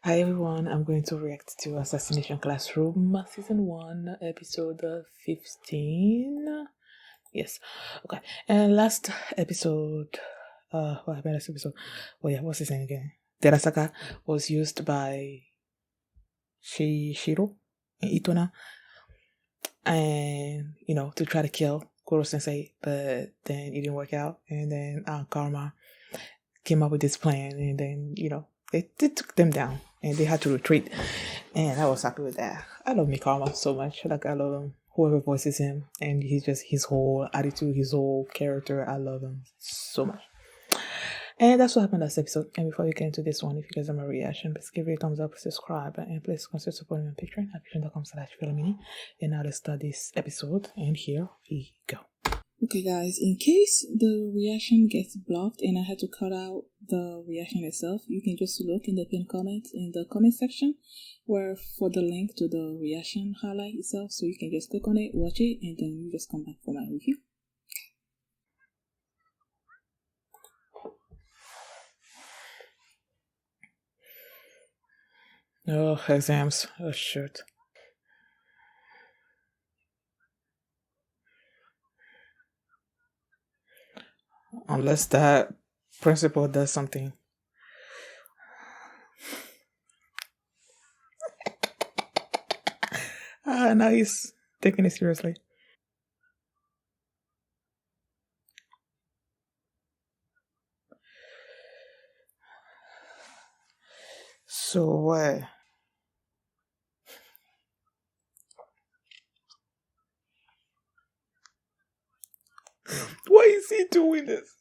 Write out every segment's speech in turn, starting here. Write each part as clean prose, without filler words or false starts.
Hi everyone, I'm going to react to Assassination Classroom Season 1, Episode 15. Yes, okay. And last episode, what happened last episode? Oh yeah, what's his name again? Terasaka was used by Shiro and Itona, and to try to kill Koro Sensei, but then it didn't work out. And then Karma came up with this plan, and then they took them down, and they had to retreat. And I was happy with that. I love Mikama so much. Like I love him. Whoever voices him, and he's just his whole attitude, his whole character. I love him so much. And that's what happened last episode. And before we get into this one, if you guys have a reaction, please give it a thumbs up, subscribe, and please consider supporting my Patreon at patreon.com/Philomini. And now let's start this episode. And here we go. Okay guys, in case the reaction gets blocked and I had to cut out the reaction itself, you can just look in the pinned comment in the comment section where for the link to the reaction highlight itself, so you can just click on it, watch it, and then you just come back for my review. Oh, exams. Oh shit. Unless that principal does something. Now he's taking it seriously. So what? Why is he doing this?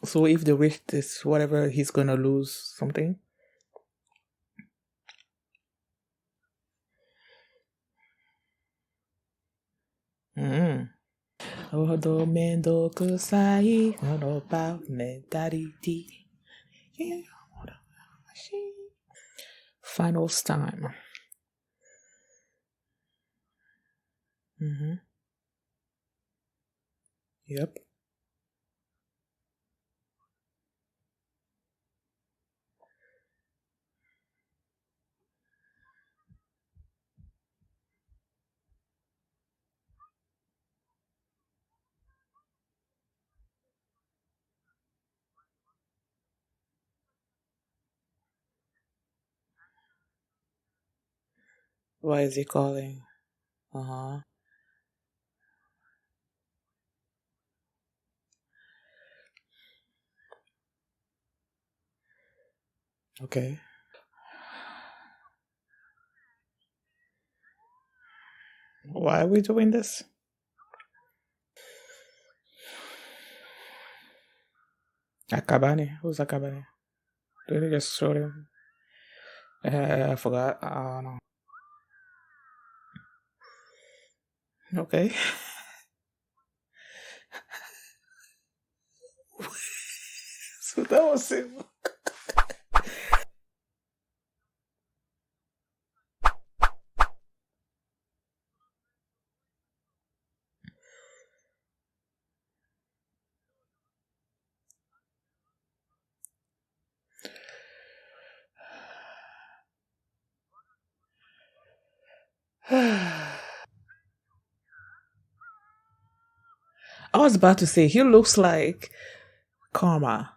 So if the wish is whatever, he's gonna lose something. Mm. Odomendo kusai about mentality. Yeah. Finals time. Mm-hmm. Yep. Why is he calling? Uh-huh. Okay. Why are we doing this? Akabane? Who's Akabane? Did they just show him? I forgot. Oh no. Okay. So that was it. I was about to say he looks like Karma.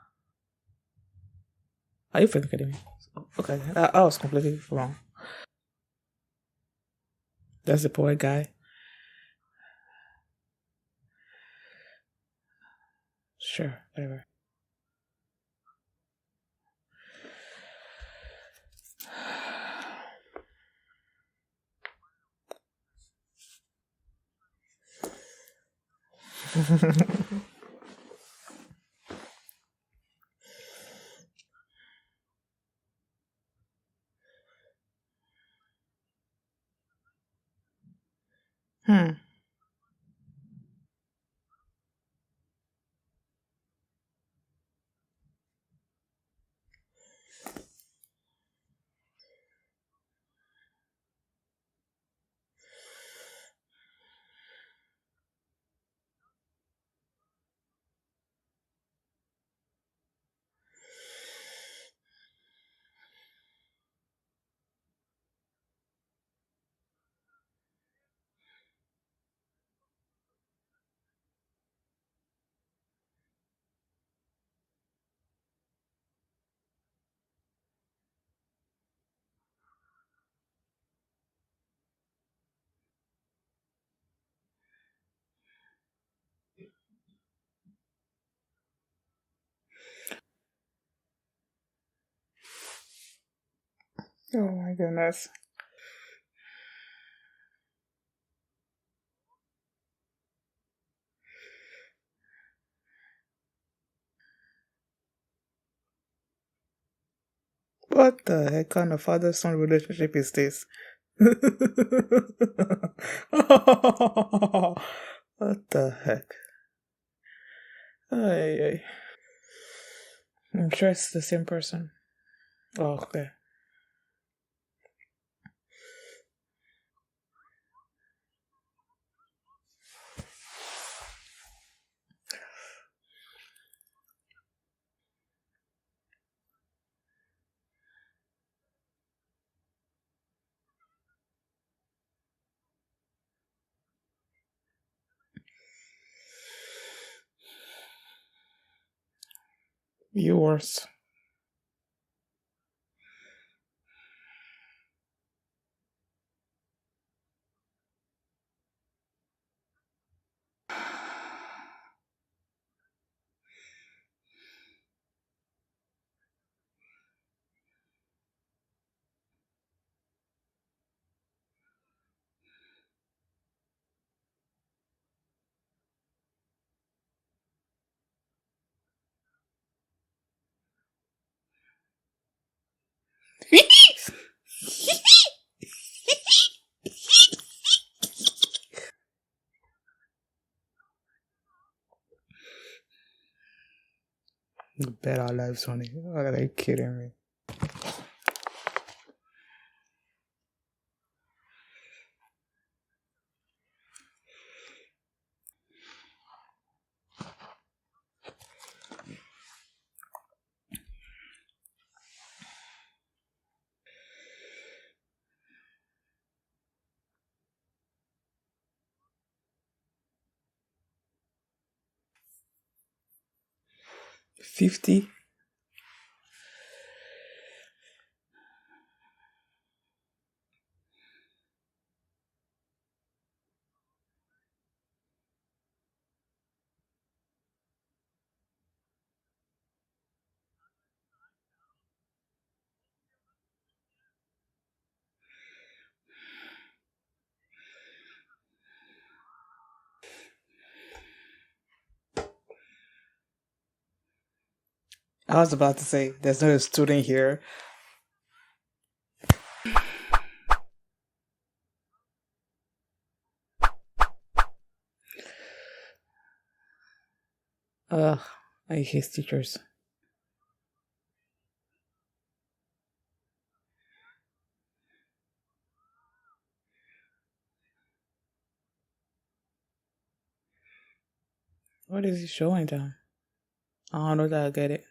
Are you freaking kidding me? Okay, I was completely wrong. That's the poor guy. Sure, whatever. Hmm. Oh my goodness. What the heck kind of father-son relationship is this? What the heck? Ay, ay. I'm sure it's the same person. Oh, okay. Yours. Bet our lives on it. Are you kidding me? 50? I was about to say, there's not a student here. Ugh, I hate teachers. What is he showing them? I don't know that I get it.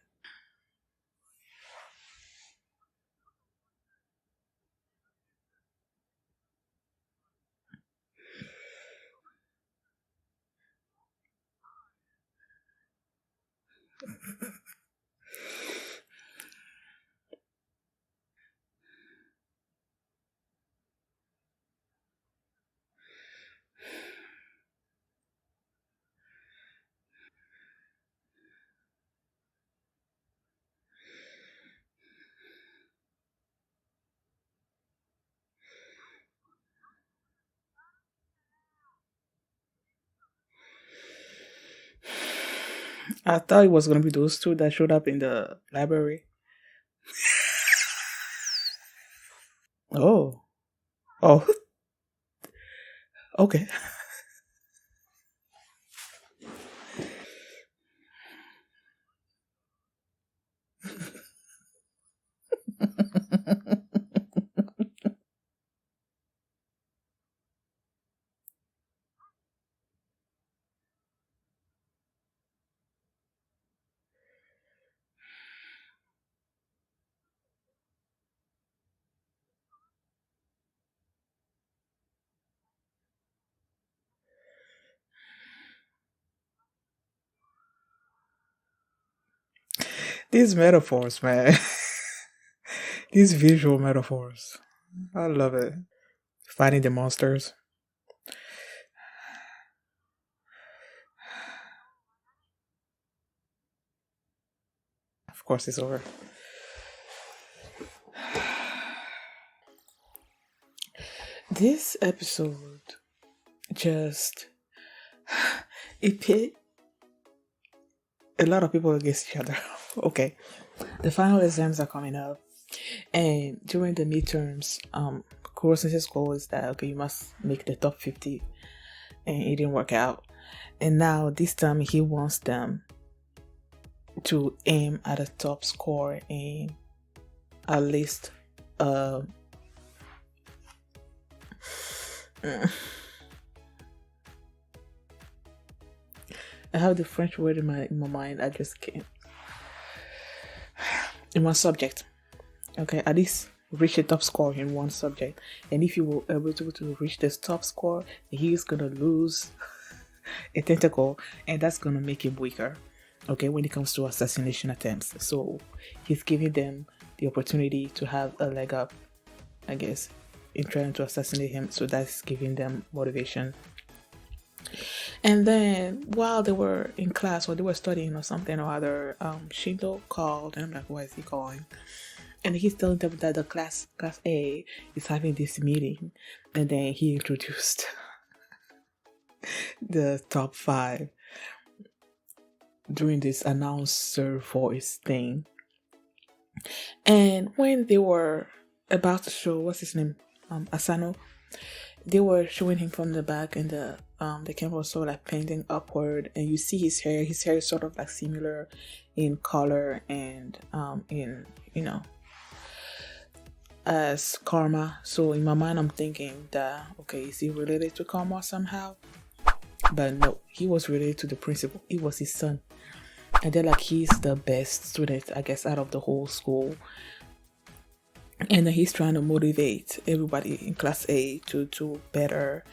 I thought it was gonna be those two that showed up in the library. Oh. Oh. Okay. These metaphors, man. These visual metaphors. I love it. Fighting the monsters. Of course, it's over. this episode just it pit a lot of people against each other. Okay, the final exams are coming up, and during the midterms, Kurosense's goal is that okay, you must make the top 50, and it didn't work out. And now this time he wants them to aim at a top score in at least I have the French word in my mind. I just can't. In one subject, okay, at least reach a top score in one subject. And if you were able to reach this top score, he's gonna lose a tentacle, and that's gonna make him weaker. Okay, when it comes to assassination attempts, so he's giving them the opportunity to have a leg up, I guess, in trying to assassinate him. So that's giving them motivation. And then while they were in class or they were studying or something or other, Shindo called, and I'm like, why is he calling? And he's telling them that the class A is having this meeting, and then he introduced the top 5 during this announcer voice thing. And when they were about to show, what's his name, Asano, they were showing him from the back, and the camera was sort of like painting upward, and you see his hair is sort of like similar in color and in, you know, as Karma. So in my mind I'm thinking that, okay, is he related to Karma somehow? But no, he was related to the principal. It was his son, and they're like, he's the best student, I guess, out of the whole school. And then he's trying to motivate everybody in Class A to do better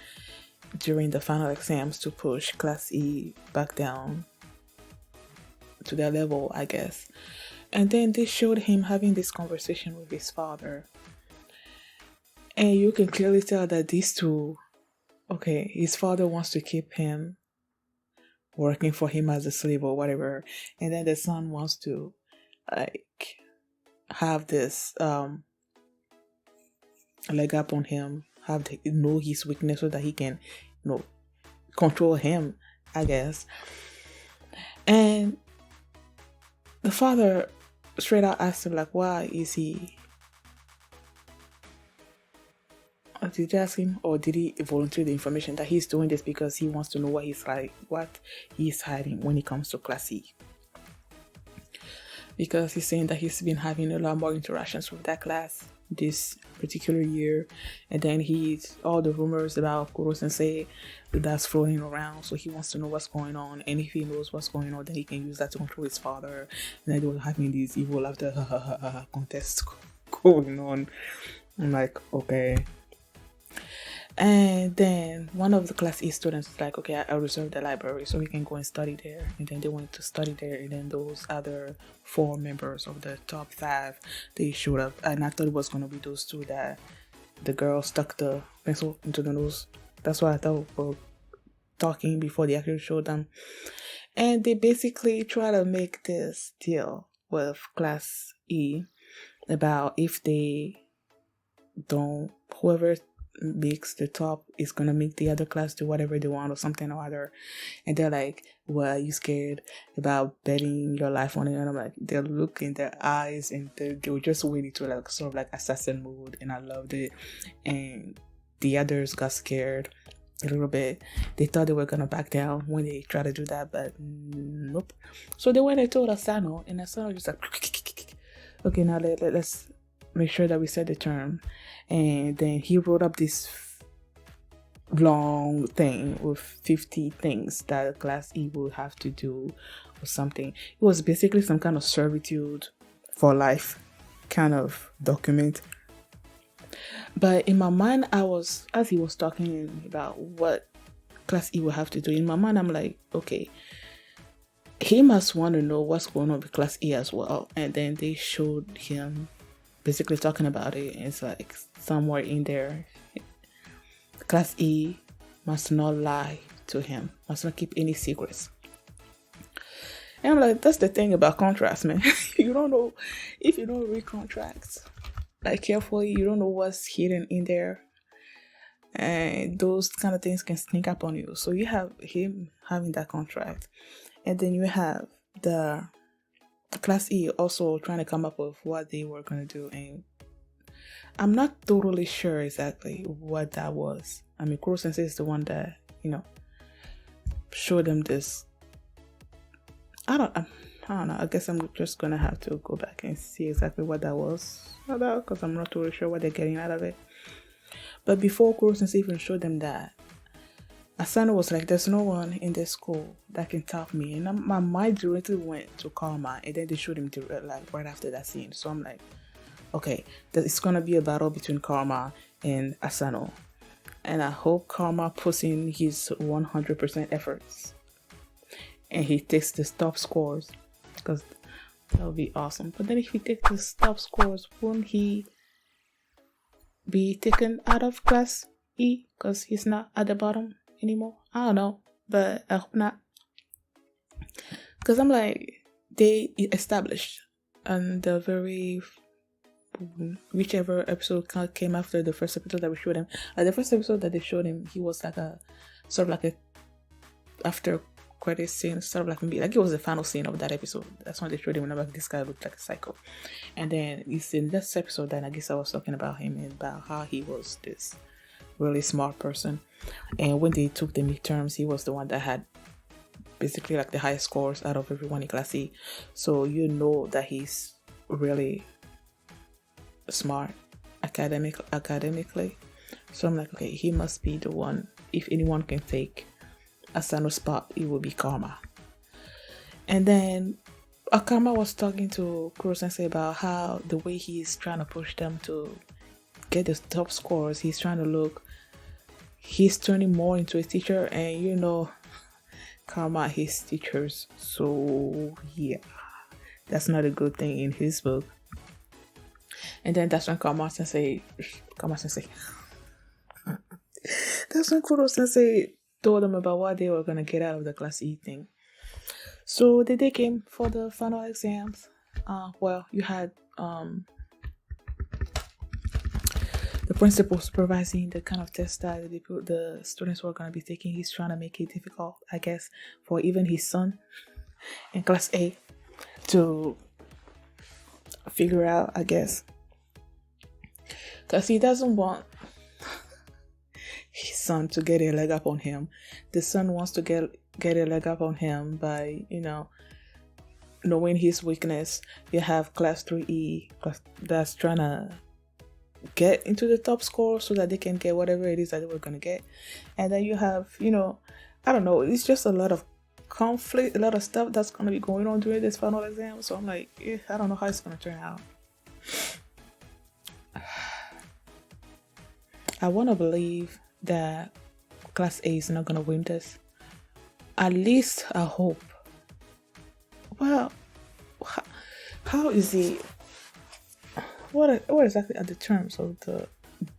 during the final exams, to push Class E back down to their level, I guess. And then they showed him having this conversation with his father. And you can clearly tell that these two, okay, his father wants to keep him working for him as a slave or whatever. And then the son wants to, like, have this leg up on him, know his weakness so that he can, control him, I guess. And the father straight out asked him, like, why is he, did you ask him, or did he volunteer the information that he's doing this because he wants to know what he's hiding when it comes to Class E? Because he's saying that he's been having a lot more interactions with that class this particular year, and then all the rumors about Kuro Sensei that's floating around, so he wants to know what's going on, and if he knows what's going on, then he can use that to control his father. And then they were having these evil laughter contests going on. I'm like, okay. And then one of the Class E students was like, okay, I reserved the library so we can go and study there. And then they went to study there, and then those other 4 members of the top 5, they showed up. And I thought it was going to be those 2 that the girl stuck the pencil into the nose. That's what I thought we were talking before they actually showed them. And they basically try to make this deal with Class E about if they don't, whoever makes the top is gonna make the other class do whatever they want or something or other. And they're like, well, are you scared about betting your life on it? And I'm like, they look in their eyes, and they were just waiting to like sort of like assassin mode, and I loved it. And the others got scared a little bit. They thought they were gonna back down when they tried to do that, but nope. So they went and told Asano, and Asano just like, okay, now let's make sure that we set the term. And then he wrote up this long thing with 50 things that Class E will have to do or something. It was basically some kind of servitude for life kind of document. But in my mind, as he was talking about what Class E will have to do, in my mind, I'm like, okay, he must want to know what's going on with Class E as well. And then they showed him basically talking about it. It's like somewhere in there, Class E must not lie to him, must not keep any secrets. And I'm like, that's the thing about contracts, man. You don't know, if you don't read contracts like carefully, you don't know what's hidden in there. and those kind of things can sneak up on you. So you have him having that contract, and then you have the Class E also trying to come up with what they were going to do, and I'm not totally sure exactly what that was. I mean, Kuro Sensei is the one that, showed them this. I don't know. I guess I'm just gonna have to go back and see exactly what that was about, because I'm not totally sure what they're getting out of it. But before Kuro Sensei even showed them that, Asano was like, there's no one in this school that can top me. And my mind directly went to Karma, and then they showed him right after that scene. So I'm like, okay, it's gonna be a battle between Karma and Asano. And I hope Karma puts in his 100% efforts. And he takes the top scores, because that would be awesome. But then if he takes the top scores, won't he be taken out of Class E because he's not at the bottom anymore? I don't know, but I hope not. Because I'm like, they established on the very whichever episode came after the first episode that we showed him. The first episode that they showed him, he was like a sort of like a after credit scene, sort of like maybe like it was the final scene of that episode. That's when they showed him. Remember, this guy looked like a psycho. And then it's in this episode that I guess I was talking about him and about how he was this really smart person. And when they took the midterms, he was the one that had basically like the highest scores out of everyone in Class E. So you know that he's really smart academically. So I'm like, okay, he must be the one. If anyone can take Asano's spot, it will be Karma. And then Akama was talking to Kuro Sensei about how the way he's trying to push them to get the top scores, he's turning more into a teacher, and Karma his teachers. So yeah, that's not a good thing in his book. And then that's when Karma Sensei that's when Kuro Sensei told them about what they were going to get out of the Class E thing. So the day came for the final exams. You had the principal supervising the kind of test that the students were going to be taking. He's trying to make it difficult, I guess, for even his son in Class A to figure out, I guess. Because he doesn't want his son to get a leg up on him. The son wants to get a leg up on him by, knowing his weakness. You have Class 3E that's trying to get into the top score so that they can get whatever it is that they were going to get. And then you have, I don't know, it's just a lot of conflict, a lot of stuff that's going to be going on during this final exam. So I'm like, I don't know how it's going to turn out. I want to believe that Class A is not going to win this. At least I hope. Well, how is it? What exactly are the terms of the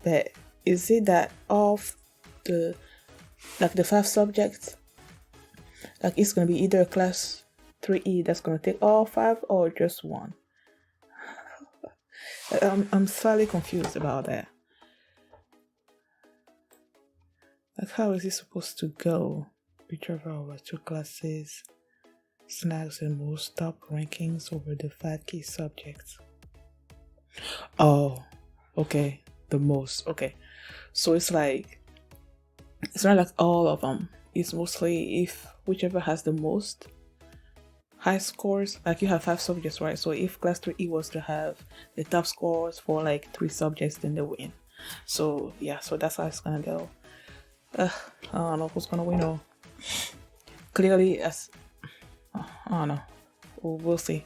bet? Is it that of the 5 subjects, like it's going to be either Class 3E that's going to take all 5 or just one? I'm slightly confused about that. Like, how is it supposed to go? Whichever of our 2 classes snags the most top rankings over the 5 key subjects. Oh, okay. The most. Okay. So it's not like all of them. It's mostly if whichever has the most high scores. Like you have 5 subjects, right? So if Class 3E was to have the top scores for like 3 subjects, then they win. So yeah, so that's how it's gonna go. I don't know who's gonna win or clearly I don't know. We'll see.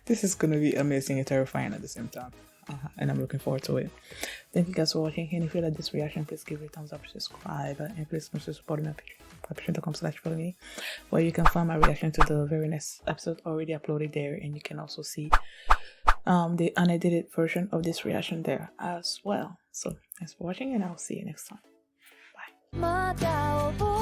This is gonna be amazing and terrifying at the same time. And I'm looking forward to it. Thank you guys for watching. And if you like this reaction, please give it a thumbs up, subscribe, and please consider supporting my patreon.com/follow me, where you can find my reaction to the very next episode already uploaded there, and you can also see the unedited version of this reaction there as well. So thanks for watching, and I'll see you next time. Bye.